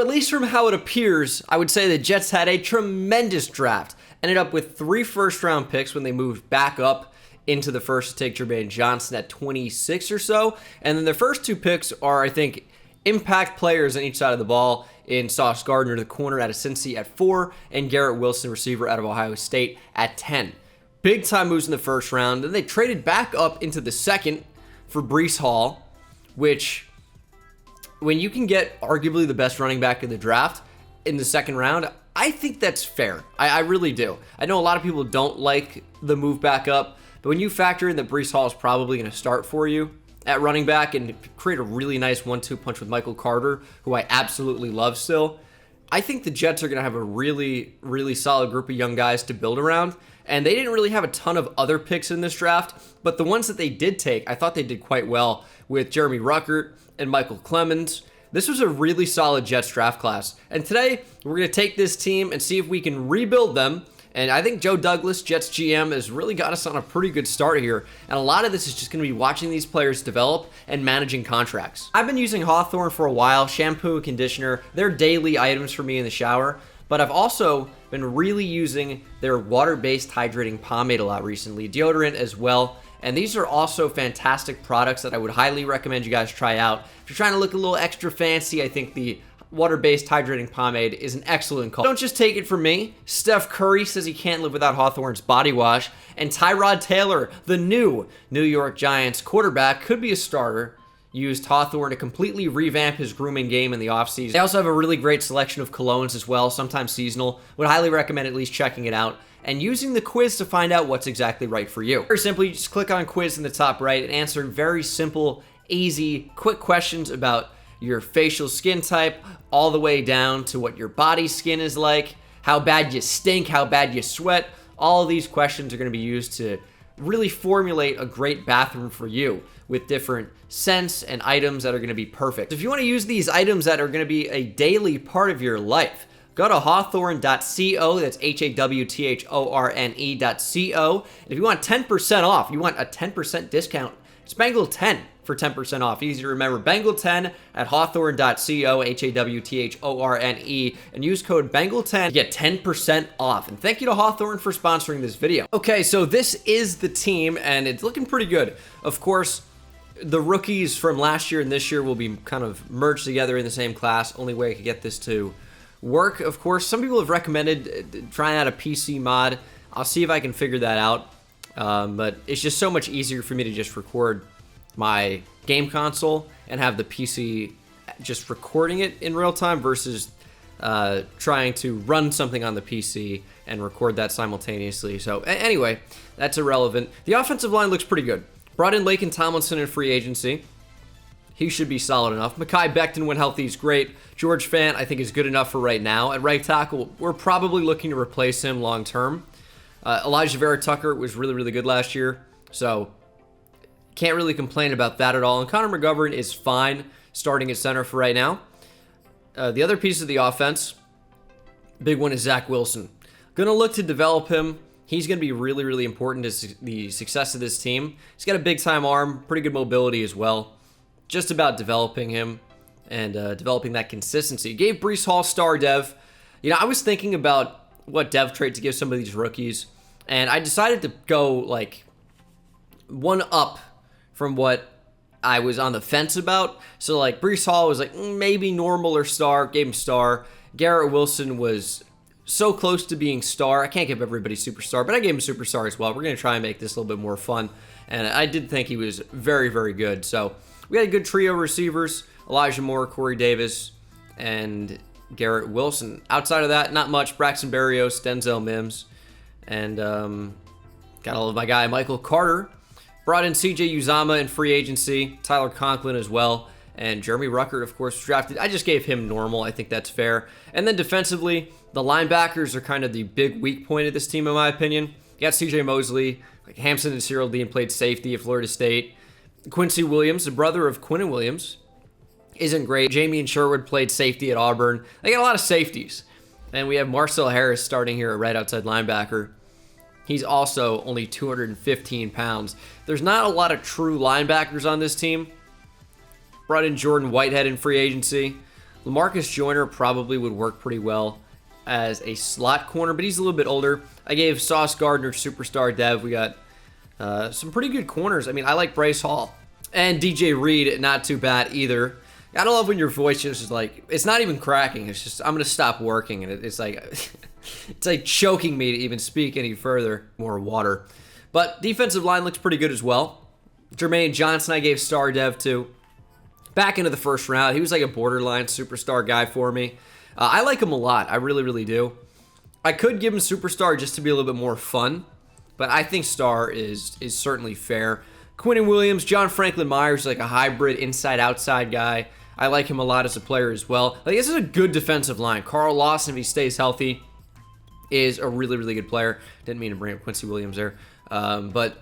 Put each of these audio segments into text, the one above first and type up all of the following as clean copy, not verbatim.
at least from how it appears, I would say the Jets had a tremendous draft. Ended up with 3 first-round picks when they moved back up into the first to take Jermaine Johnson at 26 or so. And then their first 2 picks are, I think, impact players on each side of the ball in Sauce Gardner, the corner out of Cincy at 4, and Garrett Wilson, receiver out of Ohio State at 10. Big time moves in the first round. Then they traded back up into the second for Breece Hall, which, when you can get arguably the best running back in the draft in the second round, I think that's fair. I really do. I know a lot of people don't like the move back up, but when you factor in that Breece Hall is probably going to start for you at running back and create a really nice 1-2 punch with Michael Carter, who I absolutely love still, I think the Jets are going to have a really, really solid group of young guys to build around. And they didn't really have a ton of other picks in this draft, but the ones that they did take, I thought they did quite well with Jeremy Ruckert and Michael Clemens. This was a really solid Jets draft class. And today, we're going to take this team and see if we can rebuild them. And I think Joe Douglas, Jets GM, has really got us on a pretty good start here. And a lot of this is just going to be watching these players develop and managing contracts. I've been using Hawthorne for a while, shampoo and conditioner. They're daily items for me in the shower. But I've also been really using their water-based hydrating pomade a lot recently, deodorant as well. And these are also fantastic products that I would highly recommend you guys try out. If you're trying to look a little extra fancy, I think the water-based hydrating pomade is an excellent call. Don't just take it from me. Steph Curry says he can't live without Hawthorne's body wash. And Tyrod Taylor, the new New York Giants quarterback, could be a starter, used Hawthorne to completely revamp his grooming game in the offseason. They also have a really great selection of colognes as well, sometimes seasonal. Would highly recommend at least checking it out and using the quiz to find out what's exactly right for you. Very simply, just click on quiz in the top right and answer very simple, easy, quick questions about your facial skin type, all the way down to what your body skin is like, how bad you stink, how bad you sweat. All of these questions are going to be used to really formulate a great bathroom for you with different scents and items that are going to be perfect. If you want to use these items that are going to be a daily part of your life, go to hawthorne.co. That's hawthorne.co. And if you want 10% off, you want a 10% discount, it's Bengal 10 for 10% off. Easy to remember. Bengal 10 at hawthorne.co, hawthorne, and use code Bengal 10 to get 10% off. And thank you to Hawthorne for sponsoring this video. Okay, so this is the team, and it's looking pretty good. Of course, the rookies from last year and this year will be kind of merged together in the same class. Only way I could get this to work, of course. Some people have recommended trying out a PC mod. I'll see if I can figure that out. But it's just so much easier for me to just record my game console and have the PC just recording it in real time versus trying to run something on the PC and record that simultaneously. So anyway, that's irrelevant. The offensive line looks pretty good. Brought in Laken Tomlinson in free agency. He should be solid enough. Mekhi Becton, when healthy, is great. George Fant, I think, is good enough for right now. At right tackle, we're probably looking to replace him long term. Elijah Vera Tucker was really, really good last year, so can't really complain about that at all. And Connor McGovern is fine starting at center for right now. The other piece of the offense, big one, is Zach Wilson. Going to look to develop him. He's going to be really, really important to the success of this team. He's got a big-time arm, pretty good mobility as well. Just about developing him and developing that consistency. Gave Breece Hall star dev. You know, I was thinking about what dev trait to give some of these rookies, and I decided to go like one up from what I was on the fence about. So like Breece Hall was like maybe normal or star, gave him star. Garrett Wilson was so close to being star. I can't give everybody superstar, but I gave him superstar as well. We're going to try and make this a little bit more fun, and I did think he was very, very good. So we had a good trio of receivers: Elijah Moore, Corey Davis, and Garrett Wilson. Outside of that, not much. Braxton Berrios, Denzel Mims, and got all of my guy Michael Carter. Brought in CJ Uzama in free agency, Tyler Conklin as well, and Jeremy Ruckert, of course, drafted. I just gave him normal. I think that's fair. And then defensively, the linebackers are kind of the big weak point of this team, in my opinion. You got CJ Mosley, like Hampson and Cyril Dean played safety at Florida State. Quincy Williams, the brother of Quinnen Williams, isn't great. Jamie and Sherwood played safety at Auburn. They got a lot of safeties. And we have Marcel Harris starting here at right outside linebacker. He's also only 215 pounds. There's not a lot of true linebackers on this team. Brought in Jordan Whitehead in free agency. LaMarcus Joyner probably would work pretty well as a slot corner, but he's a little bit older. I gave Sauce Gardner superstar dev. We got some pretty good corners. I mean, I like Bryce Hall. And DJ Reed, not too bad either. I don't love when your voice just is like, it's not even cracking. It's just, I'm going to stop working. And it's like, it's like choking me to even speak any further. More water. But defensive line looks pretty good as well. Jermaine Johnson, I gave star dev to. Back into the first round. He was like a borderline superstar guy for me. I like him a lot. I really, really do. I could give him superstar just to be a little bit more fun. But I think star is certainly fair. Quinnen Williams, John Franklin Myers, like a hybrid inside-outside guy. I like him a lot as a player as well. Like, this is a good defensive line. Carl Lawson, if he stays healthy, is a really, really good player. Didn't mean to bring up Quincy Williams there. But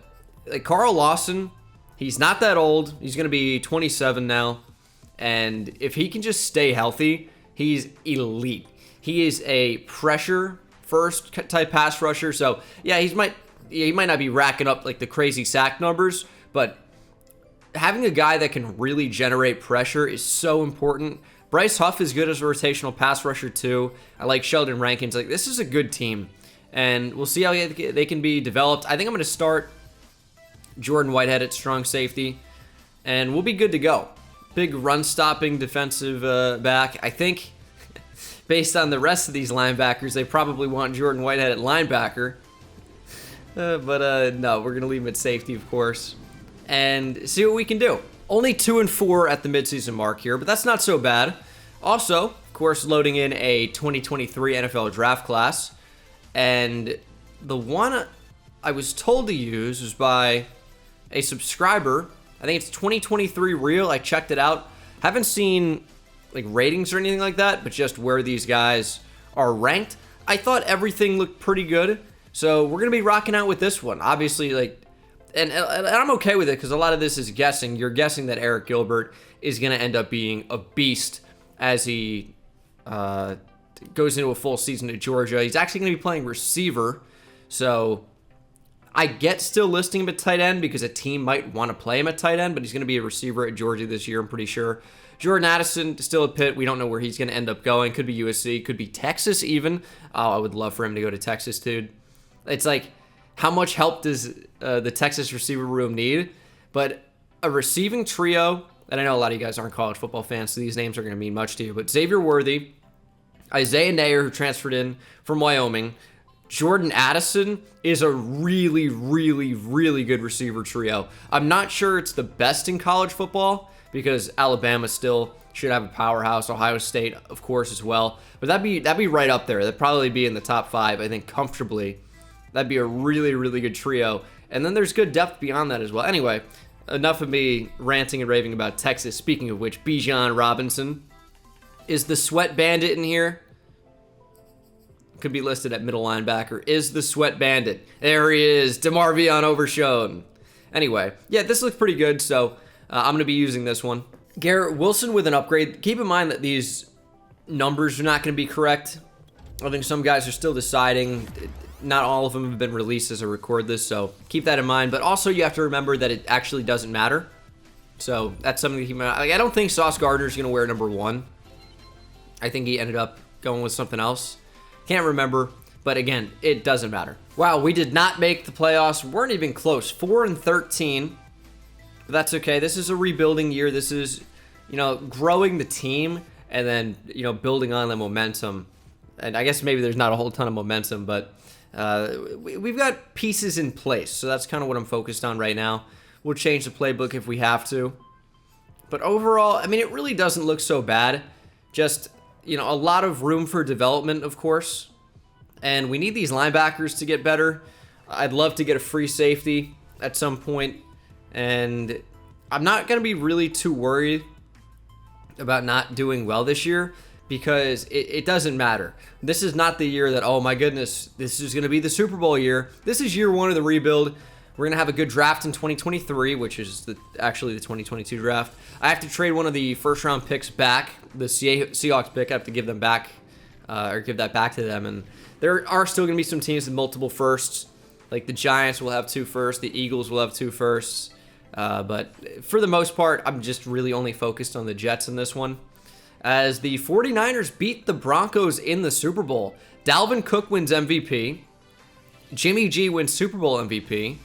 like Carl Lawson, he's not that old. He's going to be 27 now. And if he can just stay healthy, he's elite. He is a pressure first type pass rusher. So, yeah, he might not be racking up like the crazy sack numbers, but having a guy that can really generate pressure is so important. Bryce Huff is good as a rotational pass rusher too. I like Sheldon Rankins. Like, this is a good team, and we'll see how they can be developed. I think I'm going to start Jordan Whitehead at strong safety, and we'll be good to go. Big run-stopping defensive back. I think, based on the rest of these linebackers, they probably want Jordan Whitehead at linebacker. But no, we're going to leave him at safety, of course, and see what we can do. Only 2-4 at the midseason mark here, but that's not so bad. Also, of course, loading in a 2023 NFL draft class, and the one I was told to use was by a subscriber. I think it's 2023 Real. I checked it out. Haven't seen like ratings or anything like that, but just where these guys are ranked. I thought everything looked pretty good, so we're gonna be rocking out with this one. Obviously, like, and I'm okay with it because a lot of this is guessing. You're guessing that Eric Gilbert is gonna end up being a beast as he goes into a full season at Georgia. He's actually gonna be playing receiver, so I get still listing him at tight end because a team might want to play him at tight end, but he's going to be a receiver at Georgia this year, I'm pretty sure. Jordan Addison, still at Pitt. We don't know where he's going to end up going. Could be USC, could be Texas even. Oh, I would love for him to go to Texas, dude. It's like, how much help does the Texas receiver room need? But a receiving trio, and I know a lot of you guys aren't college football fans, so these names are going to mean much to you, but Xavier Worthy, Isaiah Nayer, who transferred in from Wyoming, Jordan Addison is a really, really, really good receiver trio. I'm not sure it's the best in college football because Alabama still should have a powerhouse. Ohio State, of course, as well. But that'd be right up there. That'd probably be in the top 5, I think, comfortably. That'd be a really, really good trio. And then there's good depth beyond that as well. Anyway, enough of me ranting and raving about Texas. Speaking of which, Bijan Robinson. Is the Sweat Bandit in here? Could be listed at middle linebacker. Is the Sweat Bandit. There he is. DeMarvion Overshown. Anyway, yeah, this looks pretty good, so I'm going to be using this one. Garrett Wilson with an upgrade. Keep in mind that these numbers are not going to be correct. I think some guys are still deciding. Not all of them have been released as I record this, so keep that in mind. But also, you have to remember that it actually doesn't matter. So that's something to keep in mind. Like, I don't think Sauce Gardner is going to wear number 1. I think he ended up going with something else. Can't remember, but again, it doesn't matter. Wow, we did not make the playoffs. We weren't even close. 4-13. But that's okay. This is a rebuilding year. This is, growing the team and then, building on the momentum. And I guess maybe there's not a whole ton of momentum, but we've got pieces in place. So that's kind of what I'm focused on right now. We'll change the playbook if we have to. But overall, I mean, it really doesn't look so bad. Just, a lot of room for development, of course. And we need these linebackers to get better. I'd love to get a free safety at some point. And I'm not going to be really too worried about not doing well this year because it doesn't matter. This is not the year that, oh my goodness, this is going to be the Super Bowl year. This is year 1 of the rebuild. We're going to have a good draft in 2023, which is actually the 2022 draft. I have to trade one of the first-round picks back, the Seahawks pick. I have to give them back, or give that back to them. And there are still going to be some teams with multiple firsts. Like the Giants will have 2 firsts. The Eagles will have 2 firsts. But for the most part, I'm just really only focused on the Jets in this one. as the 49ers beat the Broncos in the Super Bowl. Dalvin Cook wins MVP. Jimmy G wins Super Bowl MVP.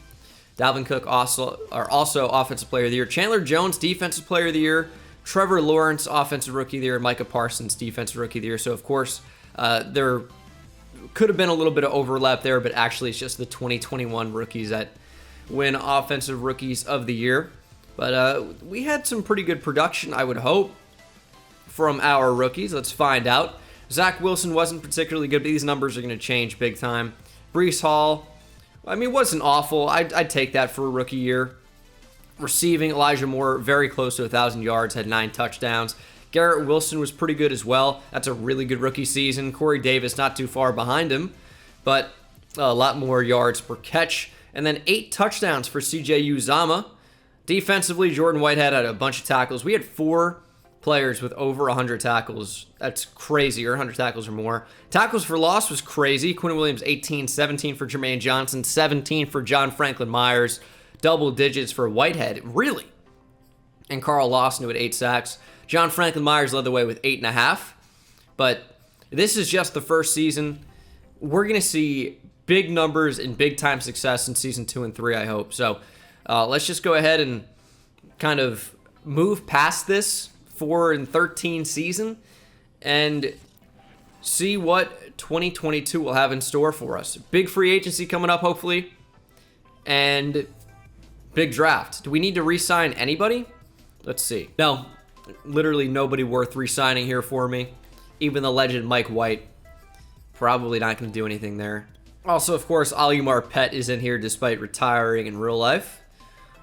Dalvin Cook also Offensive Player of the Year. Chandler Jones, Defensive Player of the Year. Trevor Lawrence, Offensive Rookie of the Year. Micah Parsons, Defensive Rookie of the Year. So, of course, there could have been a little bit of overlap there, but actually it's just the 2021 rookies that win Offensive Rookies of the Year. But we had some pretty good production, I would hope, from our rookies. Let's find out. Zach Wilson wasn't particularly good, but these numbers are going to change big time. Breece Hall, I mean, wasn't awful. I'd take that for a rookie year. Receiving, Elijah Moore, very close to 1,000 yards, had 9 touchdowns. Garrett Wilson was pretty good as well. That's a really good rookie season. Corey Davis not too far behind him, but a lot more yards per catch. And then 8 touchdowns for CJ Uzomah. Defensively, Jordan Whitehead had a bunch of tackles. We had 4 players with over 100 tackles. That's crazy, or 100 tackles or more. Tackles for loss was crazy. Quinn Williams, 18, 17 for Jermaine Johnson, 17 for John Franklin Myers, double digits for Whitehead, really. And Carl Lawson with 8 sacks. John Franklin Myers led the way with 8.5. But this is just the first season. We're going to see big numbers and big-time success in season 2 and 3, I hope. So let's just go ahead and kind of move past this 4-13 season and see what 2022 will have in store for us. Big free agency coming up, hopefully, and big draft. Do we need to re-sign anybody? Let's see. No, literally nobody worth re-signing here for me. Even the legend Mike White, probably not going to do anything there. Also, of course, Ali Marpet is in here despite retiring in real life.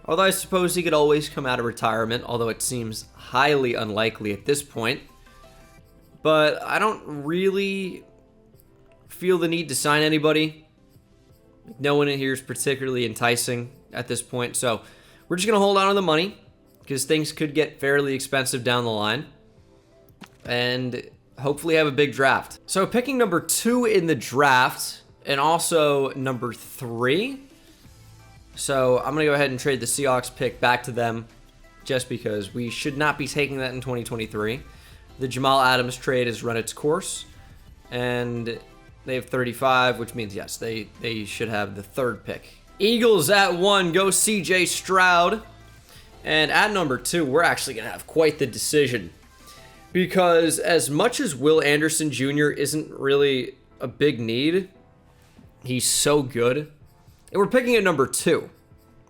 Although I suppose he could always come out of retirement, although it seems highly unlikely at this point. But I don't really feel the need to sign anybody. No one in here is particularly enticing at this point. So we're just going to hold on to the money because things could get fairly expensive down the line. And hopefully have a big draft. So picking number 2 in the draft and also number 3. So I'm going to go ahead and trade the Seahawks pick back to them just because we should not be taking that in 2023. The Jamal Adams trade has run its course, and they have 35, which means, yes, they should have the 3rd pick. Eagles at 1, go CJ Stroud. And at number 2, we're actually going to have quite the decision because as much as Will Anderson Jr. isn't really a big need, he's so good. And we're picking at number 2,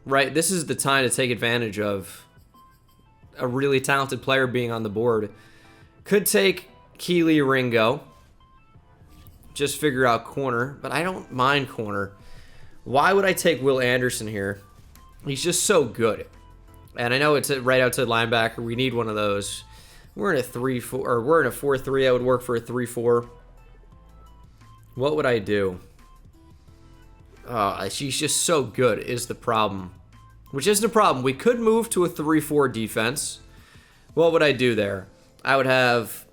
right? This is the time to take advantage of a really talented player being on the board. Could take Keely Ringo. Just figure out corner, but I don't mind corner. Why would I take Will Anderson here? He's just so good. And I know it's a right outside linebacker. We need one of those. We're in a 3-4, or we're in a 4-3. I would work for a 3-4. What would I do? She's just so good is the problem. Which isn't a problem. We could move to a 3-4 defense. What would I do there? I would have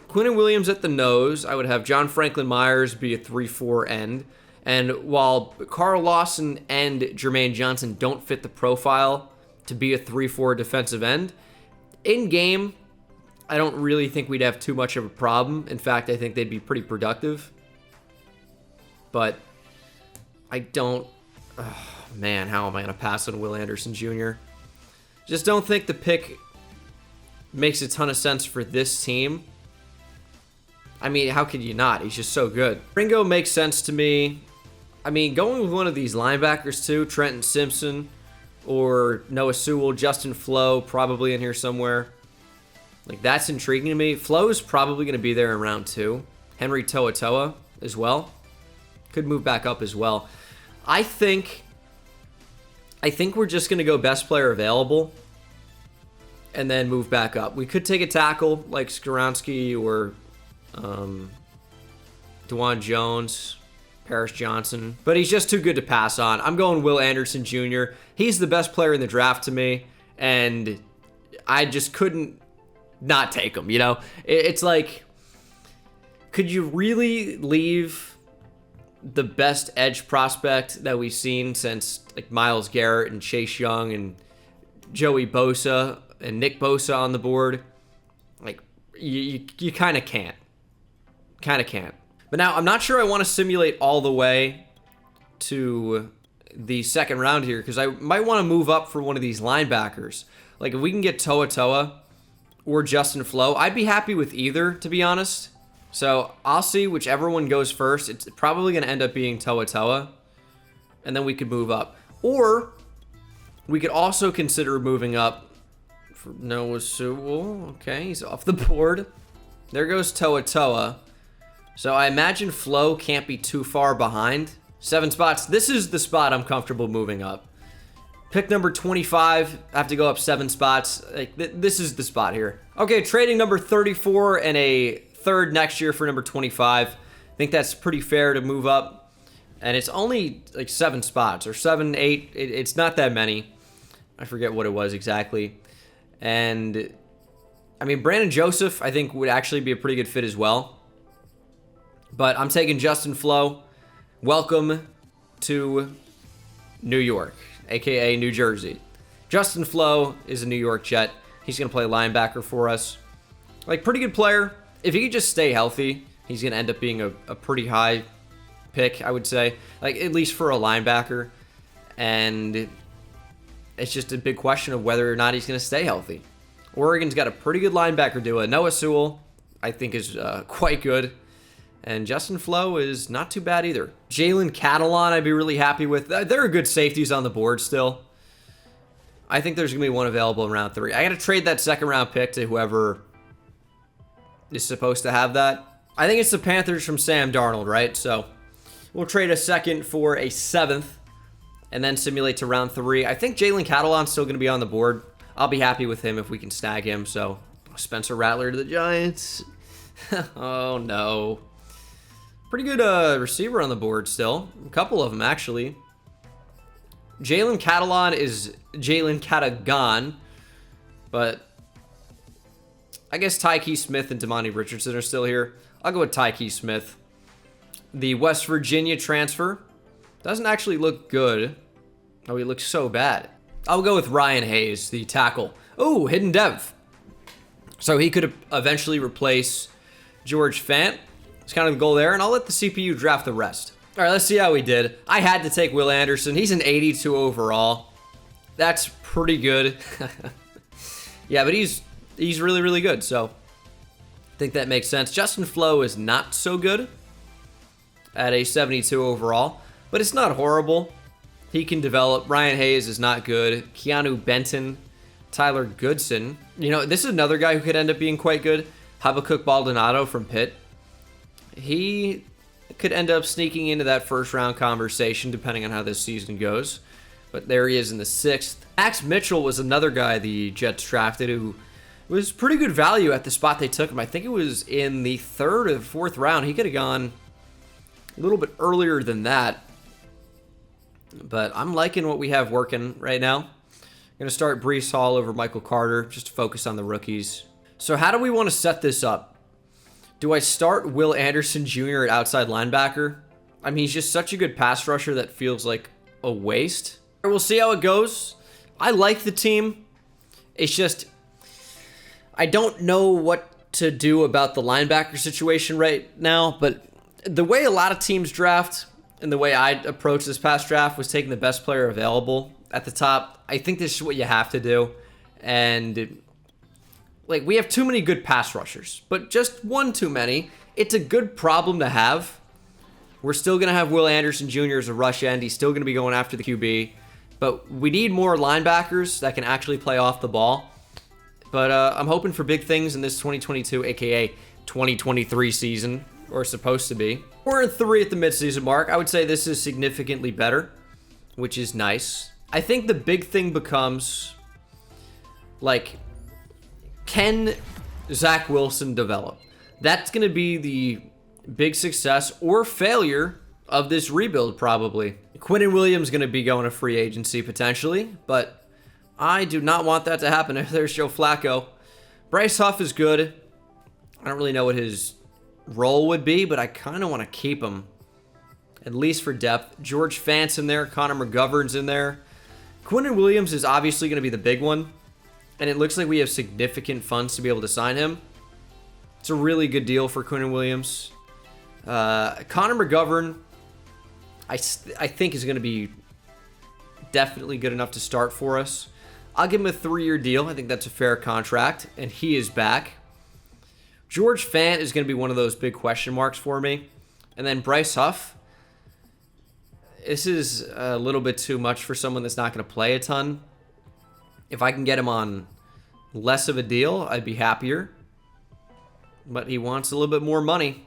Quinnen Williams at the nose. I would have John Franklin Myers be a 3-4 end. And while Carl Lawson and Jermaine Johnson don't fit the profile to be a 3-4 defensive end, in game, I don't really think we'd have too much of a problem. In fact, I think they'd be pretty productive. But I don't... Oh, man, how am I going to pass on Will Anderson Jr.? Just don't think the pick makes a ton of sense for this team. I mean, how could you not? He's just so good. Ringo makes sense to me. I mean, going with one of these linebackers too, Trenton Simpson or Noah Sewell, Justin Flo, probably in here somewhere. Like, that's intriguing to me. Flo is probably going to be there in round 2. Henry To'oTo'o as well. Could move back up as well. I think we're just going to go best player available and then move back up. We could take a tackle like Skoronski or DeJuan Jones, Paris Johnson, but he's just too good to pass on. I'm going Will Anderson Jr. He's the best player in the draft to me, and I just couldn't not take him, you know? It's like, could you really leave the best edge prospect that we've seen since like Myles Garrett and Chase Young and Joey Bosa and Nick Bosa on the board? Like, you kind of can't. Kind of can't. But now, I'm not sure I want to simulate all the way to the second round here, because I might want to move up for one of these linebackers. Like, if we can get Toa Toa or Justin Flo, I'd be happy with either, to be honest. So, I'll see whichever one goes first. It's probably going to end up being Toa Toa, and then we could move up. Or, we could also consider moving up for Noah Sewell. Okay, he's off the board. There goes Toa Toa. So I imagine Flo can't be too far behind. 7 spots. This is the spot I'm comfortable moving up. Pick number 25. I have to go up 7 spots. Like, this is the spot here. Okay, trading number 34 and a third next year for number 25. I think that's pretty fair to move up. And it's only like 7 spots or 7, 8. It's not that many. I forget what it was exactly. And I mean, Brandon Joseph, I think, would actually be a pretty good fit as well. But I'm taking Justin Flo. Welcome to New York, aka New Jersey. Justin Flo is a New York Jet. He's going to play linebacker for us. Like, pretty good player. If he could just stay healthy, he's going to end up being a pretty high pick, I would say. Like, at least for a linebacker. And it's just a big question of whether or not he's going to stay healthy. Oregon's got a pretty good linebacker duo. Noah Sewell, I think, is quite good. And Justin Flo is not too bad either. Jalen Catalon, I'd be really happy with. There are good safeties on the board still. I think there's going to be one available in round 3. I got to trade that second round pick to whoever is supposed to have that. I think it's the Panthers from Sam Darnold, right? So we'll trade a second for a 7th and then simulate to round 3. I think Jalen Catalon's still going to be on the board. I'll be happy with him if we can snag him. So Spencer Rattler to the Giants. Oh, no. Pretty good receiver on the board still. A couple of them, actually. Jalen Catalon is Jalen Catagon. But I guess Tyke Smith and Damani Richardson are still here. I'll go with Tyke Smith. The West Virginia transfer doesn't actually look good. Oh, he looks so bad. I'll go with Ryan Hayes, the tackle. Oh, hidden dev. So he could eventually replace George Fant. It's kind of the goal there, and I'll let the CPU draft the rest. All right, let's see how we did. I had to take Will Anderson. He's an 82 overall. That's pretty good. Yeah, but he's really, really good, so I think that makes sense. Justin Flo is not so good at a 72 overall, but it's not horrible. He can develop. Ryan Hayes is not good. Keanu Benton, Tyler Goodson. You know, this is another guy who could end up being quite good. Habakkuk Baldonado from Pitt. He could end up sneaking into that first round conversation depending on how this season goes. But there he is in the 6th. Max Mitchell was another guy the Jets drafted who was pretty good value at the spot they took him. I think it was in the 3rd or 4th round. He could have gone a little bit earlier than that. But I'm liking what we have working right now. I'm going to start Breece Hall over Michael Carter just to focus on the rookies. So how do we want to set this up? Do I start Will Anderson Jr. at outside linebacker? I mean, he's just such a good pass rusher that feels like a waste. We'll see how it goes. I like the team. It's just, I don't know what to do about the linebacker situation right now, but the way a lot of teams draft and the way I approached this past draft was taking the best player available at the top. I think this is what you have to do. And like, we have too many good pass rushers, but just one too many. It's a good problem to have. We're still going to have Will Anderson Jr. as a rush end. He's still going to be going after the QB. But we need more linebackers that can actually play off the ball. But I'm hoping for big things in this 2022, a.k.a. 2023 season, or supposed to be. 4-3 at the midseason mark. I would say this is significantly better, which is nice. I think the big thing becomes, like, can Zach Wilson develop? That's going to be the big success or failure of this rebuild, probably. Quinnen Williams is going to be going to free agency potentially, but I do not want that to happen if there's Joe Flacco. Bryce Huff is good. I don't really know what his role would be, but I kind of want to keep him, at least for depth. George Fant's in there. Connor McGovern's in there. Quinnen Williams is obviously going to be the big one, and it looks like we have significant funds to be able to sign him. It's a really good deal for Quinnen Williams. Connor McGovern, I think is going to be definitely good enough to start for us. I'll give him a 3-year deal. I think that's a fair contract, and he is back. George Fant is going to be one of those big question marks for me. And then Bryce Huff. This is a little bit too much for someone that's not going to play a ton. If I can get him on less of a deal, I'd be happier. But he wants a little bit more money.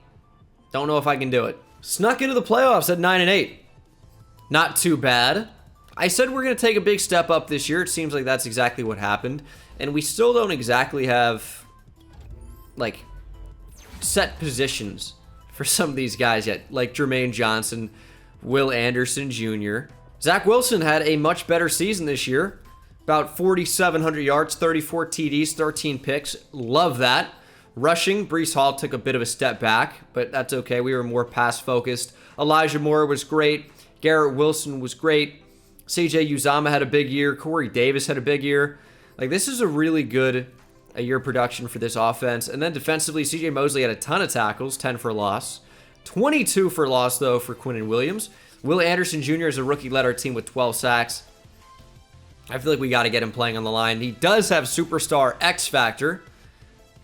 Don't know if I can do it. Snuck into the playoffs at 9-8. Not too bad. I said we're going to take a big step up this year. It seems like that's exactly what happened. And we still don't exactly have, like, set positions for some of these guys yet. Like Jermaine Johnson, Will Anderson Jr. Zach Wilson had a much better season this year. About 4,700 yards, 34 TDs, 13 picks. Love that. Rushing, Breece Hall took a bit of a step back, but that's okay. We were more pass-focused. Elijah Moore was great. Garrett Wilson was great. CJ Uzama had a big year. Corey Davis had a big year. Like, this is a really good year production for this offense. And then defensively, CJ Mosley had a ton of tackles, 10 for loss. 22 for loss, though, for Quinnen Williams. Will Anderson Jr. as a rookie led our team with 12 sacks. I feel like we got to get him playing on the line. He does have superstar X factor.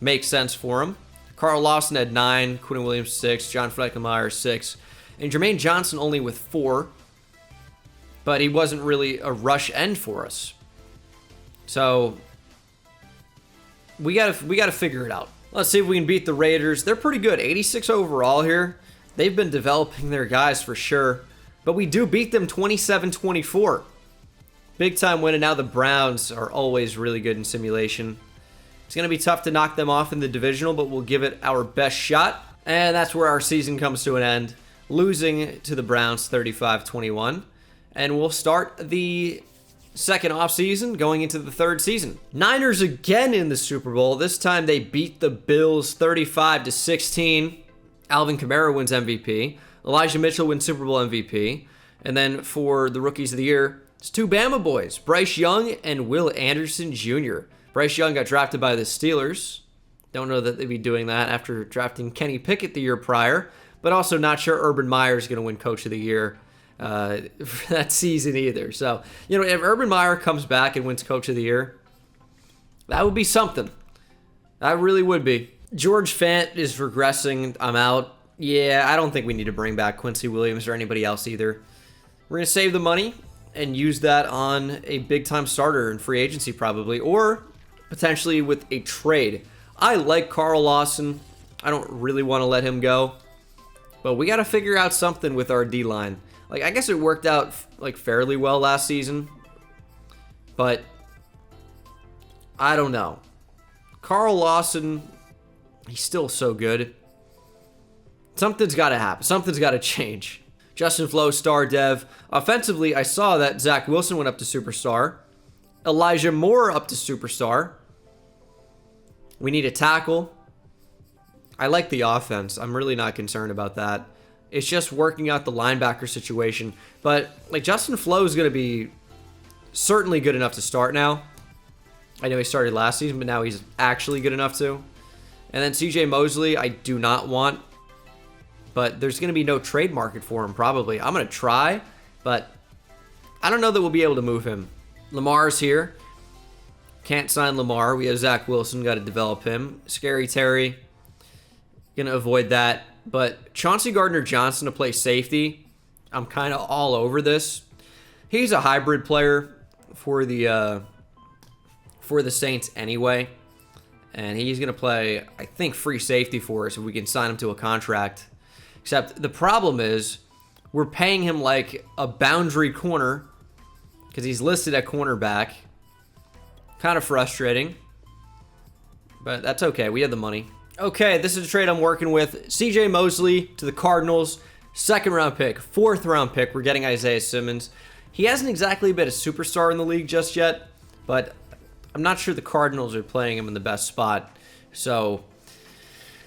Makes sense for him. Carl Lawson had 9, Quinnen Williams 6, John Fleckenmeyer 6, and Jermaine Johnson only with 4. But he wasn't really a rush end for us. So we gotta figure it out. Let's see if we can beat the Raiders. They're pretty good. 86 overall here. They've been developing their guys for sure. But we do beat them 27-24. Big time win, and now the Browns are always really good in simulation. It's going to be tough to knock them off in the divisional, but we'll give it our best shot. And that's where our season comes to an end. Losing to the Browns 35-21. And we'll start the second offseason going into the third season. Niners again in the Super Bowl. This time they beat the Bills 35-16. Alvin Kamara wins MVP. Elijah Mitchell wins Super Bowl MVP. And then for the Rookies of the Year, it's 2 Bama boys, Bryce Young and Will Anderson Jr. Bryce Young got drafted by the Steelers. Don't know that they'd be doing that after drafting Kenny Pickett the year prior, but also not sure Urban Meyer is going to win Coach of the Year for that season either. So, you know, if Urban Meyer comes back and wins Coach of the Year, that would be something. That really would be. George Fant is regressing. I'm out. Yeah, I don't think we need to bring back Quincy Williams or anybody else either. We're going to save the money and use that on a big-time starter in free agency probably, or potentially with a trade. I like Carl Lawson. I don't really want to let him go. But we got to figure out something with our D-line. Like, I guess it worked out like fairly well last season. But I don't know. Carl Lawson, he's still so good. Something's got to happen. Something's got to change. Justin Flo, star dev. Offensively, I saw that Zach Wilson went up to superstar. Elijah Moore up to superstar. We need a tackle. I like the offense. I'm really not concerned about that. It's just working out the linebacker situation. But like Justin Flo is going to be certainly good enough to start now. I know he started last season, but now he's actually good enough to. And then CJ Mosley, I do not want. But there's going to be no trade market for him, probably. I'm going to try, but I don't know that we'll be able to move him. Lamar's here. Can't sign Lamar. We have Zach Wilson. Got to develop him. Scary Terry. Going to avoid that. But Chauncey Gardner-Johnson to play safety. I'm kind of all over this. He's a hybrid player for the Saints anyway. And he's going to play, I think, free safety for us if we can sign him to a contract. Except the problem is we're paying him like a boundary corner because he's listed at cornerback. Kind of frustrating. But that's okay. We have the money. Okay, this is a trade I'm working with. CJ Mosley to the Cardinals. 2nd round pick. 4th round pick. We're getting Isaiah Simmons. He hasn't exactly been a superstar in the league just yet. But I'm not sure the Cardinals are playing him in the best spot. So,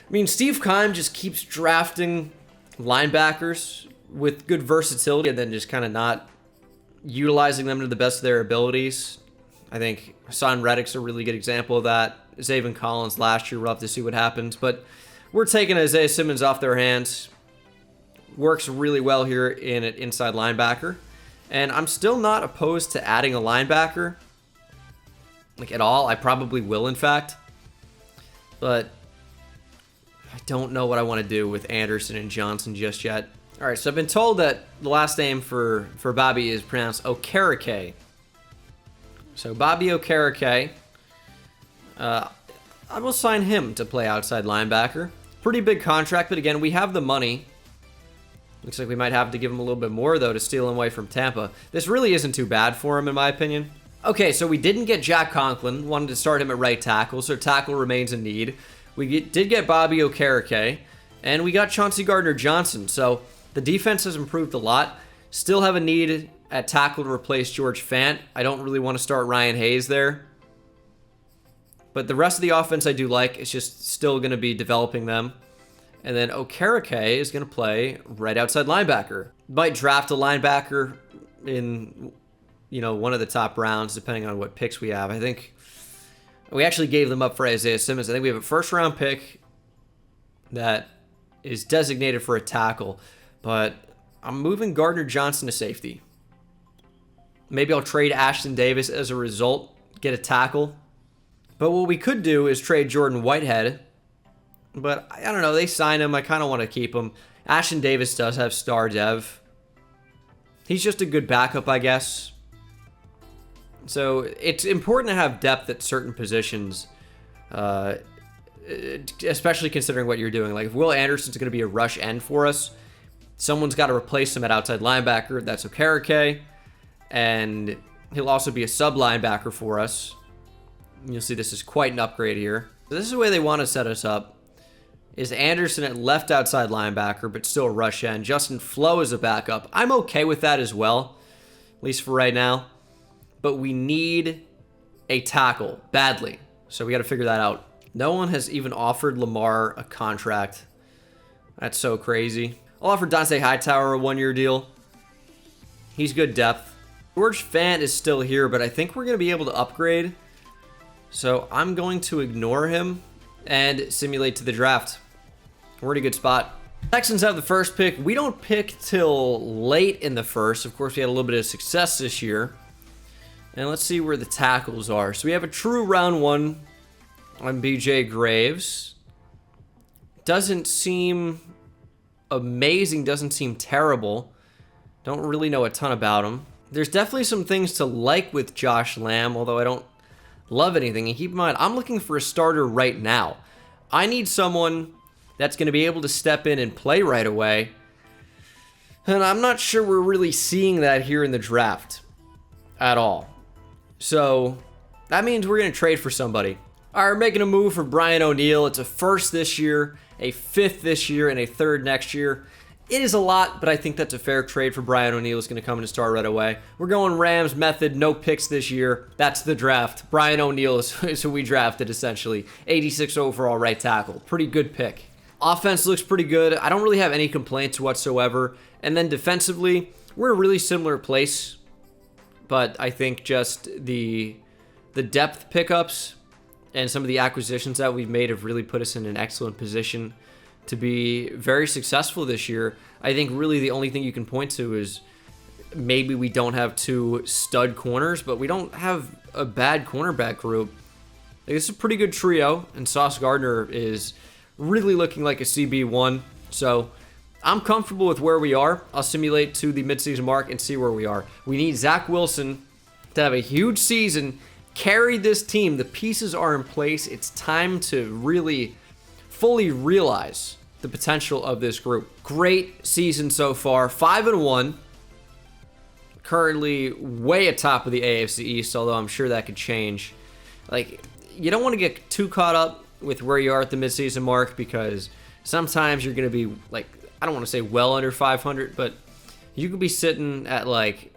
I mean, Steve Keim just keeps drafting linebackers with good versatility and then just kind of not utilizing them to the best of their abilities. I think Hassan Reddick's a really good example of that. Zaven Collins last year. We'll have to see what happens. But we're taking Isaiah Simmons off their hands. Works really well here in an inside linebacker. And I'm still not opposed to adding a linebacker. Like, at all. I probably will, in fact. But I don't know what I want to do with Anderson and Johnson just yet. All right, so I've been told that the last name for Bobby is pronounced Okereke. So Bobby Okereke, I will sign him to play outside linebacker. Pretty big contract, but again, we have the money. Looks like we might have to give him a little bit more, though, to steal him away from Tampa. This really isn't too bad for him, in my opinion. Okay, so we didn't get Jack Conklin. Wanted to start him at right tackle, so tackle remains in need. We did get Bobby Okereke, and we got Chauncey Gardner-Johnson, so the defense has improved a lot. Still have a need at tackle to replace George Fant. I don't really want to start Ryan Hayes there. But the rest of the offense I do like. It's just still going to be developing them. And then Okereke is going to play right outside linebacker. Might draft a linebacker in, one of the top rounds, depending on what picks we have. I think we actually gave them up for Isaiah Simmons. I think we have a first-round pick that is designated for a tackle. But I'm moving Gardner-Johnson to safety. Maybe I'll trade Ashton Davis as a result, get a tackle. But what we could do is trade Jordan Whitehead. But I don't know, they signed him. I kind of want to keep him. Ashton Davis does have star dev. He's just a good backup, I guess. So it's important to have depth at certain positions, especially considering what you're doing. Like if Will Anderson's going to be a rush end for us, someone's got to replace him at outside linebacker. That's Okereke. And he'll also be a sub linebacker for us. You'll see this is quite an upgrade here. So this is the way they want to set us up. Is Anderson at left outside linebacker, but still a rush end. Justin Flo is a backup. I'm okay with that as well, at least for right now. But we need a tackle badly. So we got to figure that out. No one has even offered Lamar a contract. That's so crazy. I'll offer Dante Hightower a one-year deal. He's good depth. George Fant is still here, but I think we're going to be able to upgrade. So I'm going to ignore him and simulate to the draft. We're in a good spot. Texans have the first pick. We don't pick till late in the first. Of course, we had a little bit of success this year. And let's see where the tackles are. So we have a true round one on BJ Graves. Doesn't seem amazing, doesn't seem terrible. Don't really know a ton about him. There's definitely some things to like with Josh Lamb, although I don't love anything. And keep in mind, I'm looking for a starter right now. I need someone that's going to be able to step in and play right away. And I'm not sure we're really seeing that here in the draft at all. So that means we're going to trade for somebody. All right, we're making a move for Brian O'Neill. It's a first this year, a fifth this year, and a third next year. It is a lot, but I think that's a fair trade for Brian O'Neill. Is going to come in and start right away. We're going Rams method, no picks this year. That's the draft. Brian O'Neill is who we drafted, essentially. 86 overall right tackle. Pretty good pick. Offense looks pretty good. I don't really have any complaints whatsoever. And then defensively, we're in a really similar place. But I think just the depth pickups and some of the acquisitions that we've made have really put us in an excellent position to be very successful this year. I think really the only thing you can point to is maybe we don't have two stud corners, but we don't have a bad cornerback group. Like, it's a pretty good trio, and Sauce Gardner is really looking like a CB1. So I'm comfortable with where we are. I'll simulate to the midseason mark and see where we are. We need Zach Wilson to have a huge season, carry this team. The pieces are in place. It's time to really fully realize the potential of this group. Great season so far. 5-1. Currently way atop of the AFC East, although I'm sure that could change. Like, you don't want to get too caught up with where you are at the midseason mark, because sometimes you're going to be, like, I don't want to say well under 500, but you could be sitting at, like,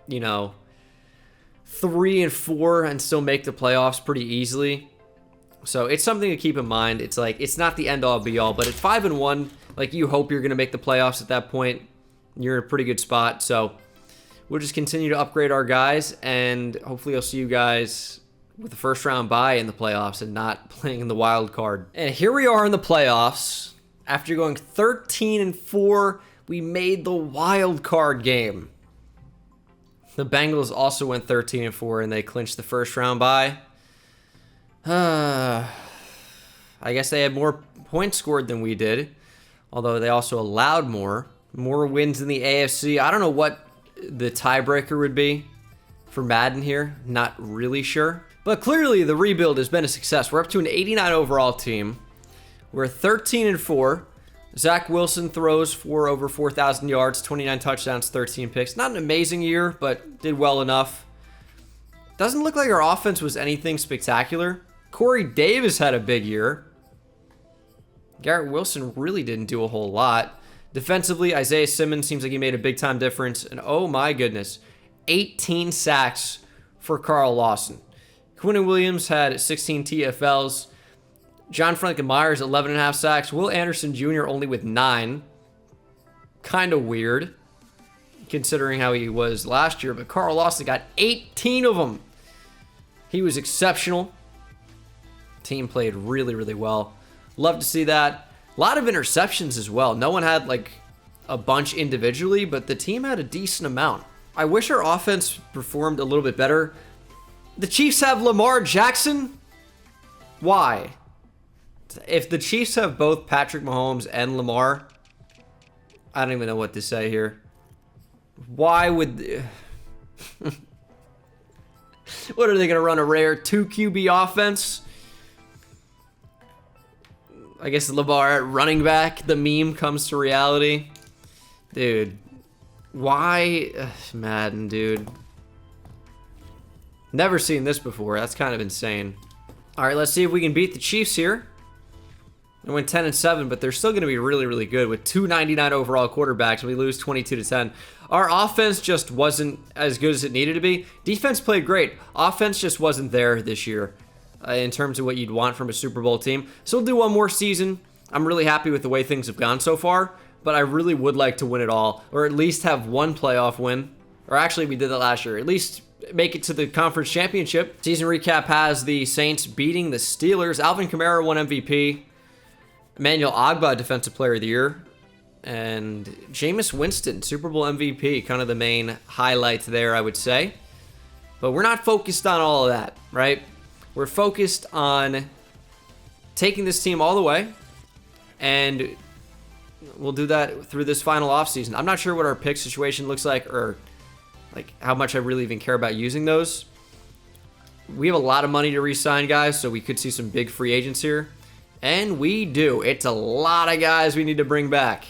3-4 and still make the playoffs pretty easily. So it's something to keep in mind. It's like, it's not the end all be all, but at 5-1, like, you hope you're going to make the playoffs at that point. You're in a pretty good spot. So we'll just continue to upgrade our guys, and hopefully I'll see you guys with the first round bye in the playoffs and not playing in the wild card. And here we are in the playoffs. After going 13-4, we made the wild card game. The Bengals also went 13-4 and they clinched the first round bye. I guess they had more points scored than we did, although they also allowed more wins in the AFC. I don't know what the tiebreaker would be for Madden here. Not really sure. But clearly the rebuild has been a success. We're up to an 89 overall team. We're 13-4. Zach Wilson throws for over 4,000 yards, 29 touchdowns, 13 picks. Not an amazing year, but did well enough. Doesn't look like our offense was anything spectacular. Corey Davis had a big year. Garrett Wilson really didn't do a whole lot. Defensively, Isaiah Simmons seems like he made a big-time difference. And oh my goodness, 18 sacks for Carl Lawson. Quinnen Williams had 16 TFLs. John Franklin Myers, 11.5 sacks. Will Anderson Jr. only with 9. Kind of weird, considering how he was last year. But Carl Lawson got 18 of them. He was exceptional. Team played really, really well. Love to see that. A lot of interceptions as well. No one had like a bunch individually, but the team had a decent amount. I wish our offense performed a little bit better. The Chiefs have Lamar Jackson. Why? If the Chiefs have both Patrick Mahomes and Lamar, I don't even know what to say here. Why would... What are they going to run, a rare 2 QB offense? I guess Lamar at running back, the meme comes to reality. Dude, why? Madden, dude. Never seen this before. That's kind of insane. All right, let's see if we can beat the Chiefs here. They went 10-7, but they're still going to be really, really good with 299 overall quarterbacks. We lose 22-10. Our offense just wasn't as good as it needed to be. Defense played great. Offense just wasn't there this year in terms of what you'd want from a Super Bowl team. So we'll do one more season. I'm really happy with the way things have gone so far, but I really would like to win it all, or at least have one playoff win. Or actually, we did that last year. At least make it to the conference championship. Season recap has the Saints beating the Steelers. Alvin Kamara won MVP. Emmanuel Ogbah, Defensive Player of the Year. And Jameis Winston, Super Bowl MVP. Kind of the main highlights there, I would say. But we're not focused on all of that, right? We're focused on taking this team all the way. And we'll do that through this final offseason. I'm not sure what our pick situation looks like, or like how much I really even care about using those. We have a lot of money to re-sign, guys, so we could see some big free agents here. And we do. It's a lot of guys we need to bring back.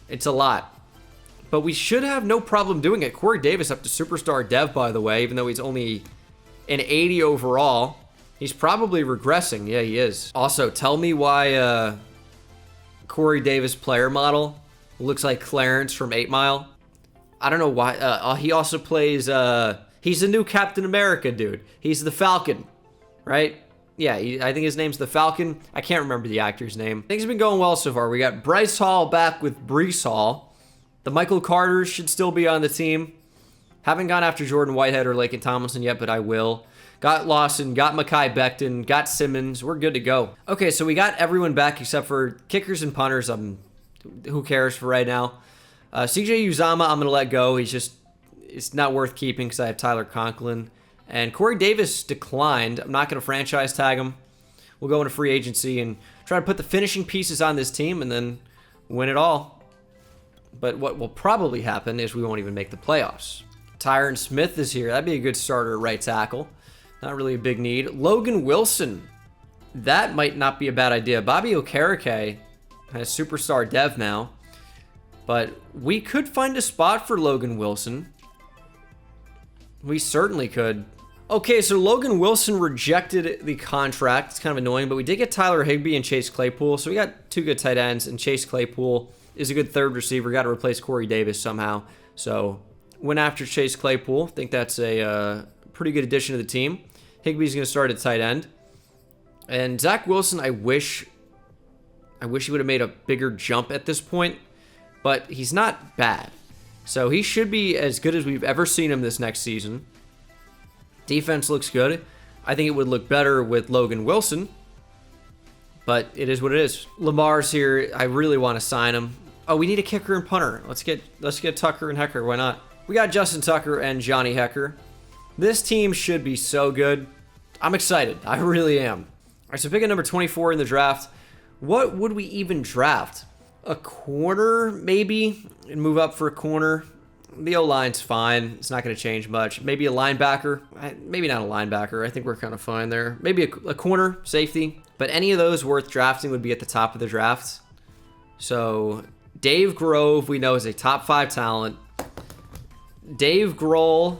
It's a lot. But we should have no problem doing it. Corey Davis up to superstar dev, by the way, even though he's only an 80 overall. He's probably regressing. Yeah, he is. Also, tell me why Corey Davis player model looks like Clarence from 8 Mile. I don't know why. He also plays... he's the new Captain America, dude. He's the Falcon, right? Yeah, I think his name's the Falcon. I can't remember the actor's name. Things have been going well so far. We got Bryce Hall back with Breece Hall. The Michael Carters should still be on the team. Haven't gone after Jordan Whitehead or Laken Tomlinson yet, but I will. Got Lawson, got Mekhi Becton, got Simmons. We're good to go. Okay, so we got everyone back except for kickers and punters. Who cares for right now? CJ Uzama, I'm going to let go. It's not worth keeping because I have Tyler Conklin. And Corey Davis declined. I'm not going to franchise tag him. We'll go into free agency and try to put the finishing pieces on this team and then win it all. But what will probably happen is we won't even make the playoffs. Tyron Smith is here. That'd be a good starter at right tackle. Not really a big need. Logan Wilson. That might not be a bad idea. Bobby Okereke has superstar dev now. But we could find a spot for Logan Wilson. We certainly could. Okay, so Logan Wilson rejected the contract. It's kind of annoying, but we did get Tyler Higbee and Chase Claypool. So we got 2 good tight ends, and Chase Claypool is a good third receiver. Got to replace Corey Davis somehow. So went after Chase Claypool. Think that's a pretty good addition to the team. Higbee's going to start at tight end. And Zach Wilson, I wish he would have made a bigger jump at this point, but he's not bad. So he should be as good as we've ever seen him this next season. Defense looks good. I think it would look better with Logan Wilson, but it is what it is. Lamar's here. I really want to sign him. Oh, we need a kicker and punter. Let's get Tucker and Hecker. Why not? We got Justin Tucker and Johnny Hecker. This team should be so good. I'm excited. I really am. All right, so pick a number 24 in the draft. What would we even draft? A corner, maybe, and move up for a corner. The O-line's fine. It's not going to change much. Maybe a linebacker. Maybe not a linebacker. I think we're kind of fine there. Maybe a corner, safety. But any of those worth drafting would be at the top of the draft. So Dave Grove, we know, is a top 5 talent. Dave Grohl,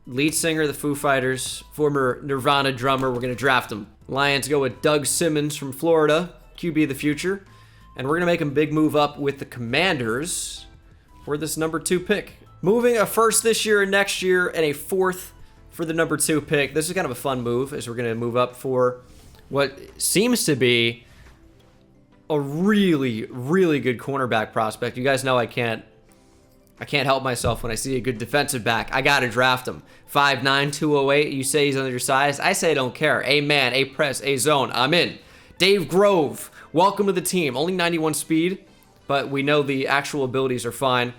lead singer of the Foo Fighters, former Nirvana drummer. We're going to draft him. Lions go with Doug Simmons from Florida, QB of the future. And we're going to make a big move up with the Commanders for this number 2 pick. Moving a first this year and next year and a 4th for the number 2 pick. This is kind of a fun move as we're going to move up for what seems to be a really, really good cornerback prospect. You guys know I can't help myself when I see a good defensive back. I got to draft him. 5'9", 208. You say he's undersized. I say I don't care. A man, a press, a zone. I'm in. Dave Grove, welcome to the team. Only 91 speed, but we know the actual abilities are fine.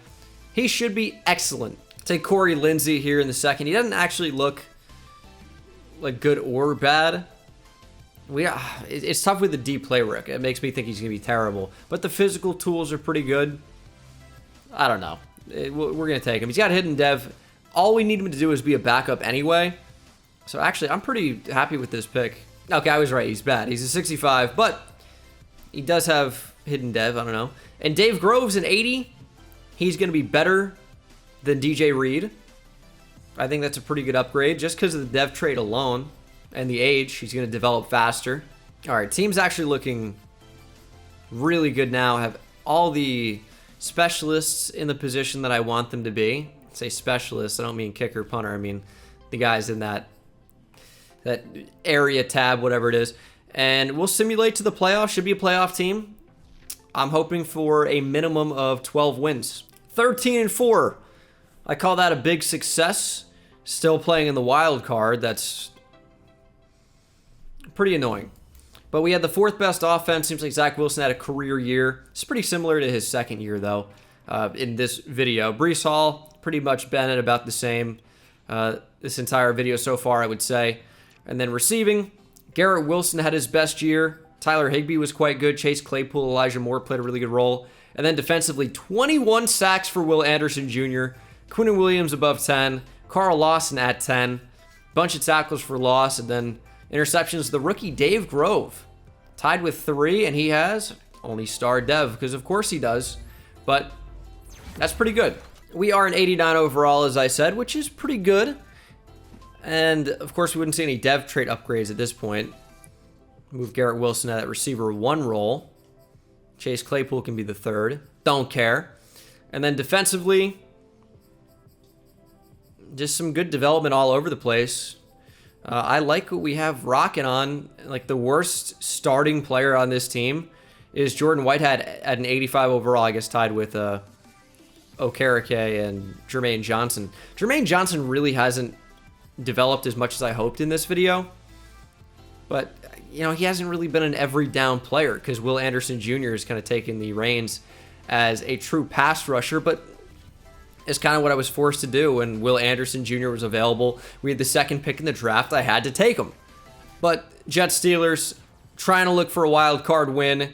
He should be excellent. Take Corey Lindsey here in the second. He doesn't actually look like good or bad. It's tough with the deep play, Rick. It makes me think he's going to be terrible. But the physical tools are pretty good. I don't know. We're going to take him. He's got hidden dev. All we need him to do is be a backup anyway. So actually, I'm pretty happy with this pick. Okay, I was right. He's bad. He's a 65, but he does have hidden dev. I don't know. And Dave Grove's an 80. He's going to be better than DJ Reed. I think that's a pretty good upgrade just because of the dev trait alone and the age. He's going to develop faster. All right, team's actually looking really good now. Have all the specialists in the position that I want them to be. I say specialists, I don't mean kicker, punter. I mean the guys in that area tab, whatever it is. And we'll simulate to the playoffs. Should be a playoff team. I'm hoping for a minimum of 12 wins. 13-4. I call that a big success. Still playing in the wild card. That's pretty annoying. But we had the 4th best offense. Seems like Zach Wilson had a career year. It's pretty similar to his second year, though, in this video. Breece Hall, pretty much been at about the same this entire video so far, I would say. And then receiving, Garrett Wilson had his best year. Tyler Higbee was quite good. Chase Claypool, Elijah Moore played a really good role. And then defensively, 21 sacks for Will Anderson Jr., Quinnen Williams above 10, Carl Lawson at 10, bunch of tackles for loss, and then interceptions. The rookie Dave Grove tied with 3, and he has only star dev, because of course he does, but that's pretty good. We are an 89 overall, as I said, which is pretty good. And of course, we wouldn't see any dev trait upgrades at this point. Move Garrett Wilson to that receiver 1 role. Chase Claypool can be the 3rd. Don't care. And then defensively, just some good development all over the place. I like what we have rocking on. Like, the worst starting player on this team is Jordan Whitehead at an 85 overall, I guess tied with Okereke and Jermaine Johnson. Jermaine Johnson really hasn't developed as much as I hoped in this video. But, you know, he hasn't really been an every down player because Will Anderson Jr. has kind of taken the reins as a true pass rusher. But it's kind of what I was forced to do when Will Anderson Jr. was available. We had the 2nd pick in the draft. I had to take him. But Jets Steelers trying to look for a wild card win,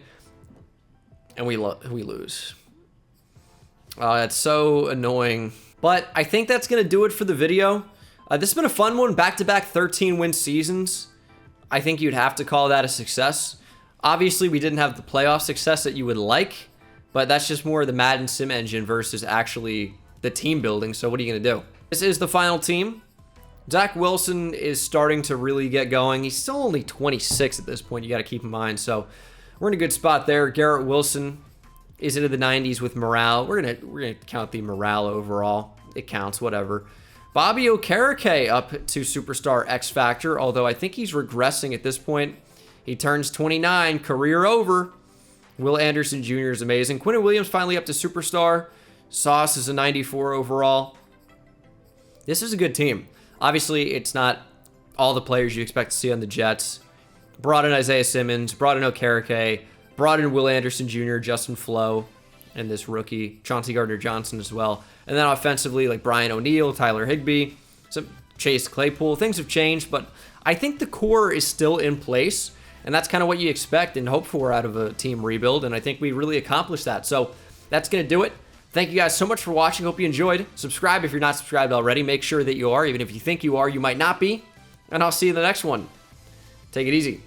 and we lose. That's so annoying. But I think that's going to do it for the video. This has been a fun one. Back-to-back 13-win seasons. I think you'd have to call that a success. Obviously, we didn't have the playoff success that you would like, but that's just more of the Madden sim engine versus actually the team building. So what are you going to do? This is the final team. Zach Wilson is starting to really get going. He's still only 26 at this point. You got to keep in mind. So we're in a good spot there. Garrett Wilson is into the 90s with morale. We're gonna count the morale overall. It counts, whatever. Bobby Okereke up to Superstar X Factor, although I think he's regressing at this point. He turns 29, career over. Will Anderson Jr. is amazing. Quinnen Williams finally up to Superstar. Sauce is a 94 overall. This is a good team. Obviously, it's not all the players you expect to see on the Jets. Brought in Isaiah Simmons, brought in Okereke, brought in Will Anderson Jr., Justin Flo, and this rookie, Chauncey Gardner-Johnson as well. And then offensively, like Brian O'Neill, Tyler Higbee, some Chase Claypool. Things have changed, but I think the core is still in place, and that's kind of what you expect and hope for out of a team rebuild, and I think we really accomplished that. So that's going to do it. Thank you guys so much for watching. Hope you enjoyed. Subscribe if you're not subscribed already. Make sure that you are. Even if you think you are, you might not be. And I'll see you in the next one. Take it easy.